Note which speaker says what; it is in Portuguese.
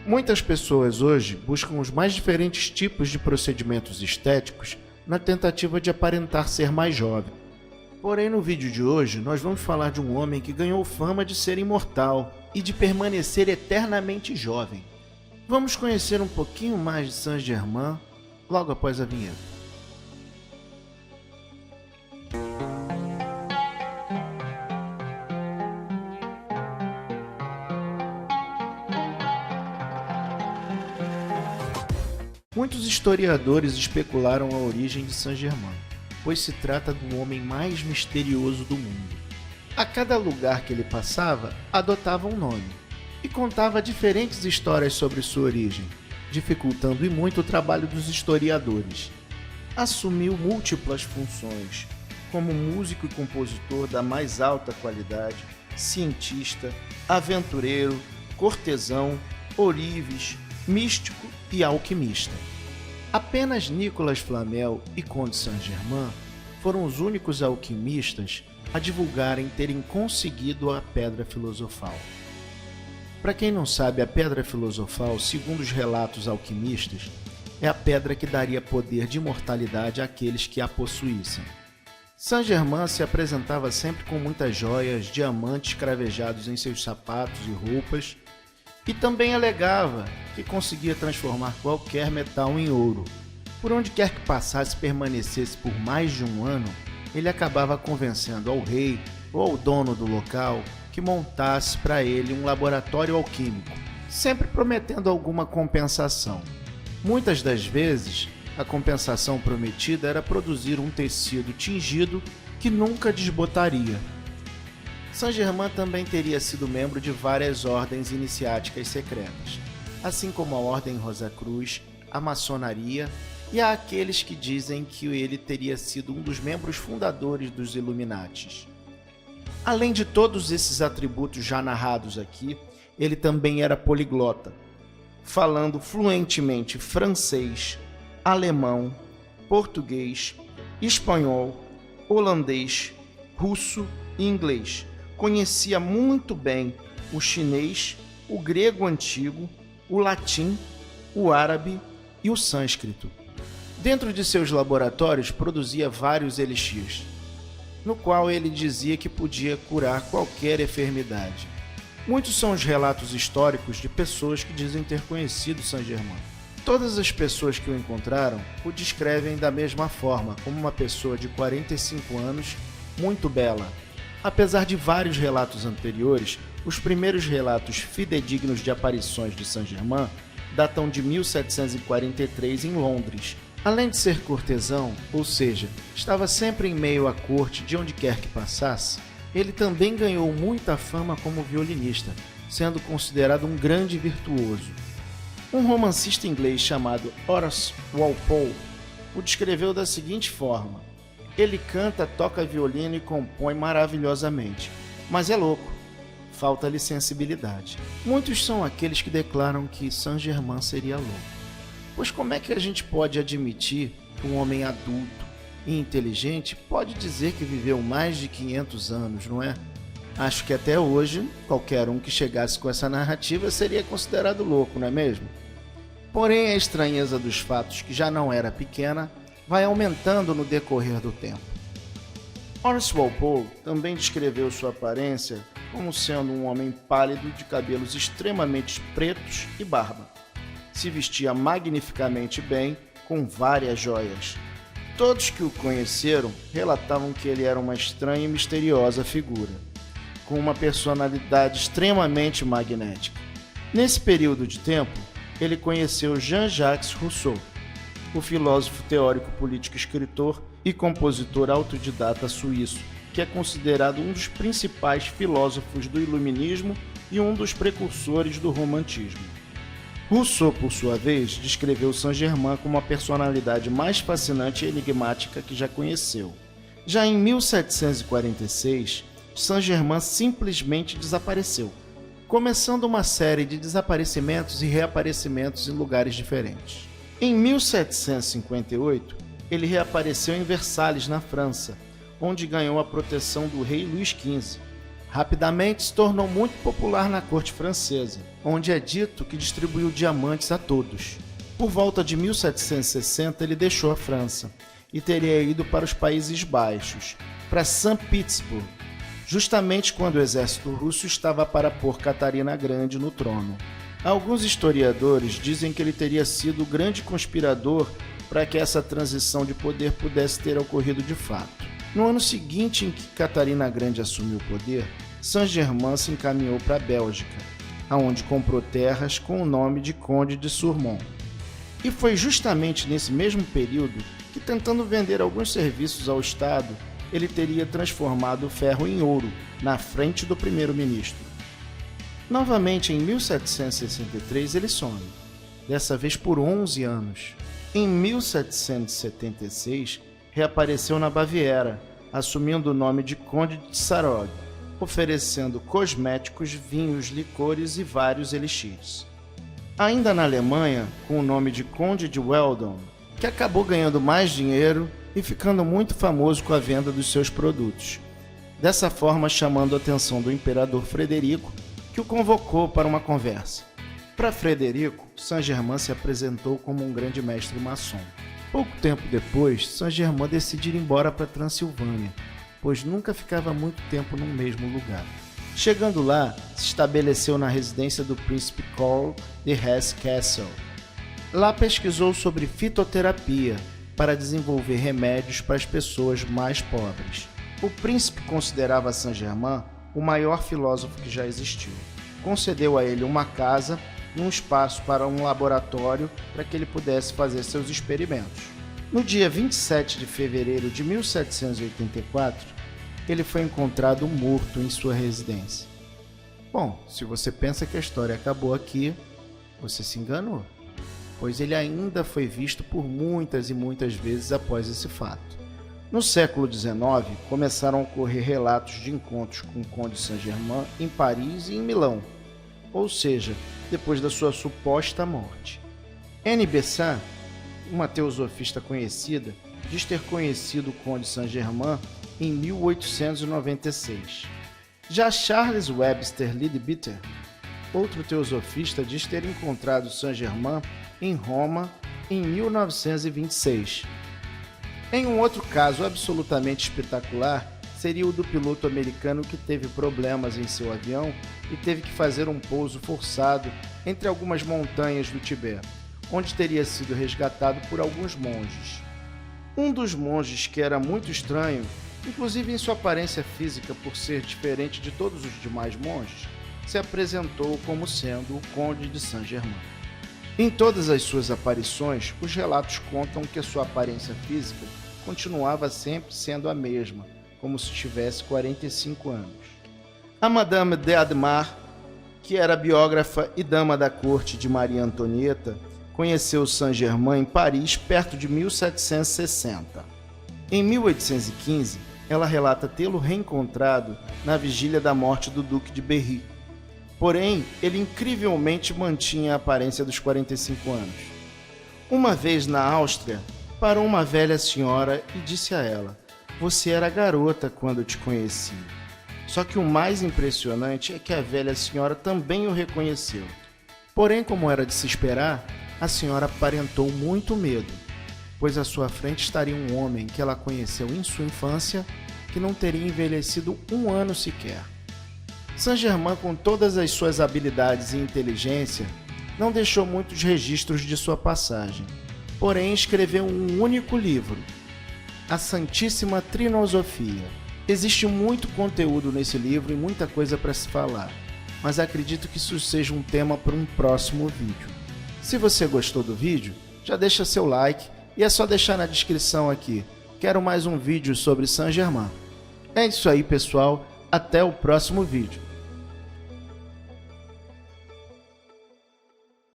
Speaker 1: Muitas pessoas hoje buscam os mais diferentes tipos de procedimentos estéticos na tentativa de aparentar ser mais jovem. Porém, no vídeo de hoje, nós vamos falar de um homem que ganhou fama de ser imortal e de permanecer eternamente jovem. Vamos conhecer um pouquinho mais de Saint-Germain logo após a vinheta. Muitos historiadores especularam a origem de Saint-Germain, pois se trata do homem mais misterioso do mundo. A cada lugar que ele passava, adotava um nome e contava diferentes histórias sobre sua origem, dificultando e muito o trabalho dos historiadores. Assumiu múltiplas funções, como músico e compositor da mais alta qualidade, cientista, aventureiro, cortesão, ourives, místico e alquimista. Apenas Nicolas Flamel e Comte Saint-Germain foram os únicos alquimistas a divulgarem terem conseguido a Pedra Filosofal. Para quem não sabe, a Pedra Filosofal, segundo os relatos alquimistas, é a pedra que daria poder de imortalidade àqueles que a possuíssem. Saint-Germain se apresentava sempre com muitas joias, diamantes cravejados em seus sapatos e roupas, e também alegava que conseguia transformar qualquer metal em ouro. Por onde quer que passasse e permanecesse por mais de um ano, ele acabava convencendo ao rei ou ao dono do local que montasse para ele um laboratório alquímico, sempre prometendo alguma compensação. Muitas das vezes, a compensação prometida era produzir um tecido tingido que nunca desbotaria. Saint-Germain também teria sido membro de várias ordens iniciáticas secretas, assim como a Ordem Rosacruz, a maçonaria e há aqueles que dizem que ele teria sido um dos membros fundadores dos Illuminatis. Além de todos esses atributos já narrados aqui, ele também era poliglota, falando fluentemente francês, alemão, português, espanhol, holandês, russo e inglês. Conhecia muito bem o chinês, o grego antigo, o latim, o árabe e o sânscrito. Dentro de seus laboratórios produzia vários elixirs, no qual ele dizia que podia curar qualquer enfermidade. Muitos são os relatos históricos de pessoas que dizem ter conhecido Saint-Germain. Todas as pessoas que o encontraram o descrevem da mesma forma, como uma pessoa de 45 anos, muito bela. Apesar de vários relatos anteriores, os primeiros relatos fidedignos de aparições de Saint-Germain datam de 1743 em Londres. Além de ser cortesão, ou seja, estava sempre em meio à corte de onde quer que passasse, ele também ganhou muita fama como violinista, sendo considerado um grande virtuoso. Um romancista inglês chamado Horace Walpole o descreveu da seguinte forma: ele canta, toca violino e compõe maravilhosamente, mas é louco, falta-lhe sensibilidade. Muitos são aqueles que declaram que Saint-Germain seria louco. Pois como é que a gente pode admitir que um homem adulto e inteligente pode dizer que viveu mais de 500 anos, não é? Acho que até hoje, qualquer um que chegasse com essa narrativa seria considerado louco, não é mesmo? Porém, a estranheza dos fatos, que já não era pequena, vai aumentando no decorrer do tempo. Horace Walpole também descreveu sua aparência como sendo um homem pálido de cabelos extremamente pretos e barba. Se vestia magnificamente bem, com várias joias. Todos que o conheceram relatavam que ele era uma estranha e misteriosa figura, com uma personalidade extremamente magnética. Nesse período de tempo, ele conheceu Jean-Jacques Rousseau, o filósofo teórico político escritor e compositor autodidata suíço, que é considerado um dos principais filósofos do iluminismo e um dos precursores do romantismo. Rousseau, por sua vez, descreveu Saint-Germain como a personalidade mais fascinante e enigmática que já conheceu. Já em 1746, Saint-Germain simplesmente desapareceu, começando uma série de desaparecimentos e reaparecimentos em lugares diferentes. Em 1758, ele reapareceu em Versalhes, na França, onde ganhou a proteção do rei Luís XV. Rapidamente se tornou muito popular na corte francesa, onde é dito que distribuiu diamantes a todos. Por volta de 1760 ele deixou a França e teria ido para os Países Baixos, para São Petersburgo, justamente quando o exército russo estava para pôr Catarina Grande no trono. Alguns historiadores dizem que ele teria sido o grande conspirador para que essa transição de poder pudesse ter ocorrido de fato. No ano seguinte em que Catarina Grande assumiu o poder, Saint-Germain se encaminhou para a Bélgica, aonde comprou terras com o nome de Conde de Surmont. E foi justamente nesse mesmo período que, tentando vender alguns serviços ao Estado, ele teria transformado o ferro em ouro na frente do primeiro-ministro. Novamente, em 1763, ele some, dessa vez por 11 anos. Em 1776, reapareceu na Baviera, assumindo o nome de Conde de Sarog, oferecendo cosméticos, vinhos, licores e vários elixires. Ainda na Alemanha, com o nome de Conde de Weldon, que acabou ganhando mais dinheiro e ficando muito famoso com a venda dos seus produtos, dessa forma chamando a atenção do imperador Frederico, que o convocou para uma conversa. Para Frederico, Saint-Germain se apresentou como um grande mestre maçom. Pouco tempo depois, Saint-Germain decide ir embora para a Transilvânia, pois nunca ficava muito tempo no mesmo lugar. Chegando lá, se estabeleceu na residência do príncipe Karl de Hesse-Kassel. Lá pesquisou sobre fitoterapia para desenvolver remédios para as pessoas mais pobres. O príncipe considerava Saint-Germain o maior filósofo que já existiu. Concedeu a ele uma casa e um espaço para um laboratório para que ele pudesse fazer seus experimentos. No dia 27 de fevereiro de 1784, ele foi encontrado morto em sua residência. Bom, se você pensa que a história acabou aqui, você se enganou, pois ele ainda foi visto por muitas e muitas vezes após esse fato. No século XIX, começaram a ocorrer relatos de encontros com o Conde Saint-Germain em Paris e em Milão, ou seja, depois da sua suposta morte. Anne Besant, uma teosofista conhecida, diz ter conhecido o Conde Saint-Germain em 1896. Já Charles Webster Leadbeater, outro teosofista, diz ter encontrado Saint-Germain em Roma em 1926. Em um outro caso absolutamente espetacular, seria o do piloto americano que teve problemas em seu avião e teve que fazer um pouso forçado entre algumas montanhas do Tibete, onde teria sido resgatado por alguns monges. Um dos monges, que era muito estranho, inclusive em sua aparência física por ser diferente de todos os demais monges, se apresentou como sendo o Conde de Saint-Germain. Em todas as suas aparições, os relatos contam que a sua aparência física continuava sempre sendo a mesma, como se tivesse 45 anos. A Madame de Admar, que era biógrafa e dama da corte de Maria Antonieta, conheceu Saint-Germain em Paris perto de 1760. Em 1815, ela relata tê-lo reencontrado na vigília da morte do Duque de Berry. Porém, ele incrivelmente mantinha a aparência dos 45 anos. Uma vez na Áustria, parou uma velha senhora e disse a ela: "Você era garota quando te conheci." Só que o mais impressionante é que a velha senhora também o reconheceu. Porém, como era de se esperar, a senhora aparentou muito medo, pois à sua frente estaria um homem que ela conheceu em sua infância, que não teria envelhecido um ano sequer. Saint-Germain, com todas as suas habilidades e inteligência, não deixou muitos registros de sua passagem, porém escreveu um único livro, A Santíssima Trinosofia. Existe muito conteúdo nesse livro e muita coisa para se falar, mas acredito que isso seja um tema para um próximo vídeo. Se você gostou do vídeo, já deixa seu like e é só deixar na descrição aqui: quero mais um vídeo sobre Saint-Germain. É isso aí, pessoal, até o próximo vídeo.